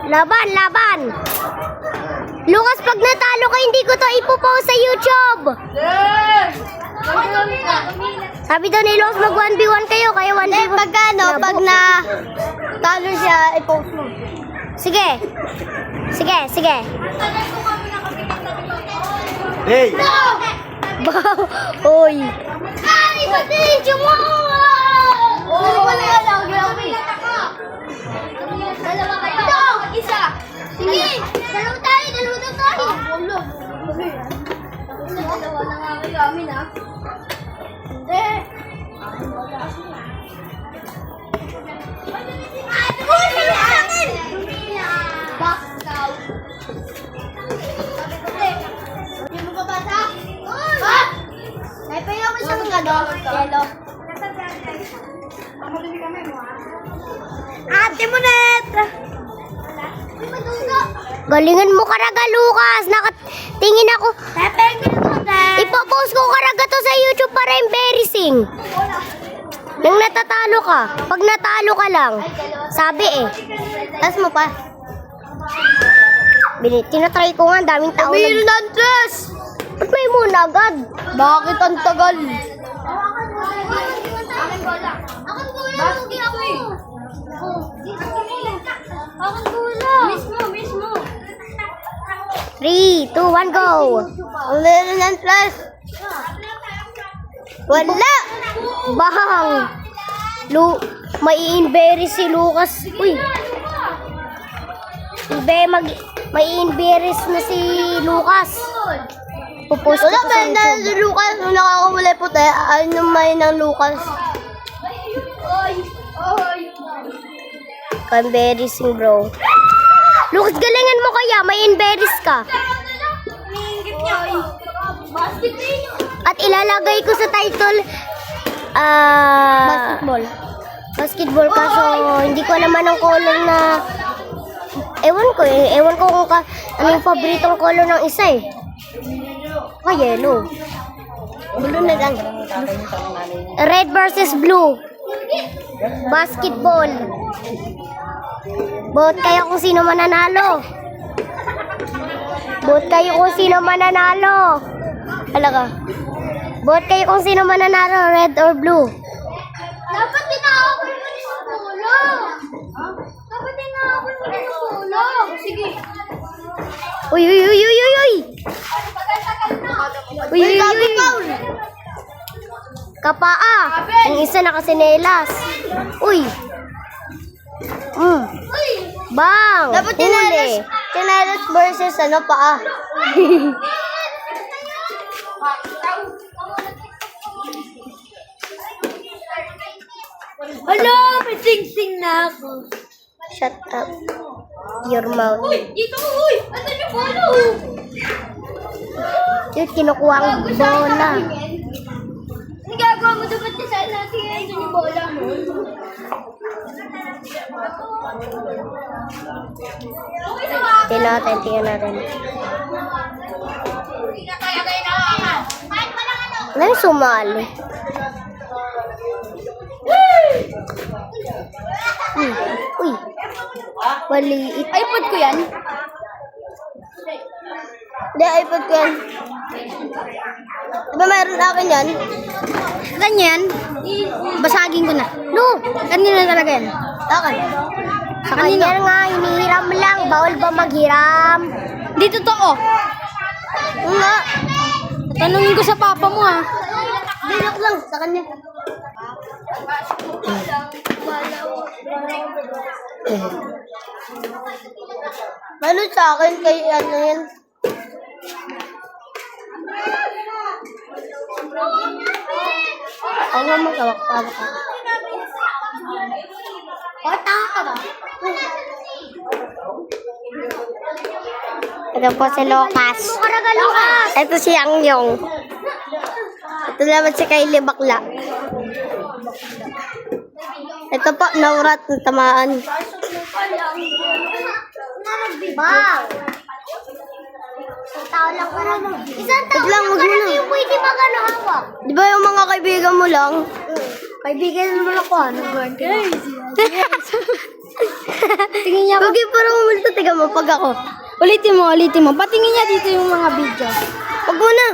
Laban, laban. Lucas, pag natalo ka, hindi ko to ipopost sa YouTube. Sabi daw ni Lucas, mag 1v1 kayo, kaya 1v1. Pagkano, pag na talo siya, i-post mo. Sige. Sige, sige. Hey! Baw. Oy. Ay, video mo! Wala lang, grabe. Dalawa kayo. Ito, isa. Sige, dalawa tayo. Dalawa na nga kayo amin, ha? Hindi. Box daw. Hindi mo ba bata? Ha? Naipayaw mo siya ng yellow. Ate mo net! Galingan mo karaga, Lucas. Nakatingin ako. Ipopost ko karaga to sa YouTube para embarrassing. Nang natatalo ka. Pag natalo ka lang. Sabi eh. Tas mo pa. Tinatry ko nga. Daming tao. Mayroon na dress! Ba't may muna agad? Bakit ang tagal? Mismo. 3, 2, 1, go! Ang meron ng dress. Wala! Bahang! Mai-embarrass si Lucas. Uy! Mai-embarrass na si Lucas. Pupost ko Wala to ba sa na YouTube. si Lucas? Nung nakakulay puti, ano may ng Lucas? Embarrassing, bro. Lucas, galingan mo kaya. May embarrass ka. At ilalagay ko sa title, Basketball. basketball kaso hindi ko naman ang color na ewan ko kung ano yung paboritong color ng isa eh. Yellow. Blue na lang. Red versus blue. Basketball. Vote kayo kung sino mananalo. Vote kayo kung sino mananalo. Talaga. Vote kayo kung sino mananalo, red or blue. Dapat tinakapin mo rin yung pulo. Dapat tinakapin mo rin yung pulo. Sige. Uy, uy, uy, uy, uy, uy. Uy, uy, uy, uy. Kapaa. Ang isa nakasinelas. Uy. Bang. Dapat Huli. tinalas versus ano pa ah. Hello, may sing-sing na ako. Shut up. Your mouth. Dito, uy! Asan yung polo? Yun, kinukuha ang bola. Ang gagawa mo dapat niya saan natin ngayon yung bola mo? Tingnan natin. Ano sumali? Uy. Maliit. iPod ko yan. Hindi, iPod ko yan. Diba mayroon akin yan? Ganyan. Basagin ko na. No. Kanina talaga yan. Akin. Sa kanina nga, hinihiram lang. Bawal ba maghiram? Di totoo. Nga. Tanungin ko sa papa mo ha. Dinok lang sa kanya. Ano sa akin kay ano yan? Ako nga magkawak-tawak ka. Tanga ka ba? Ito po si Lucas. Karaga, Lucas! Ito si Angyong. Ito naman si Kylie Bakla. Ito po, naurat ng tamaan. Wow! Isang tao lang para mo. Isang tao Wag lang, wag mo para na. yung pwede magano hawak. Di ba yung mga kaibigan mo lang? Kaibigan naman ako, ano ba? Tingin niya ako. Huwag yung parang umulto. Tiga mo, pag ako. Ulitin mo. Patingin niya dito yung mga video. Huwag mo na.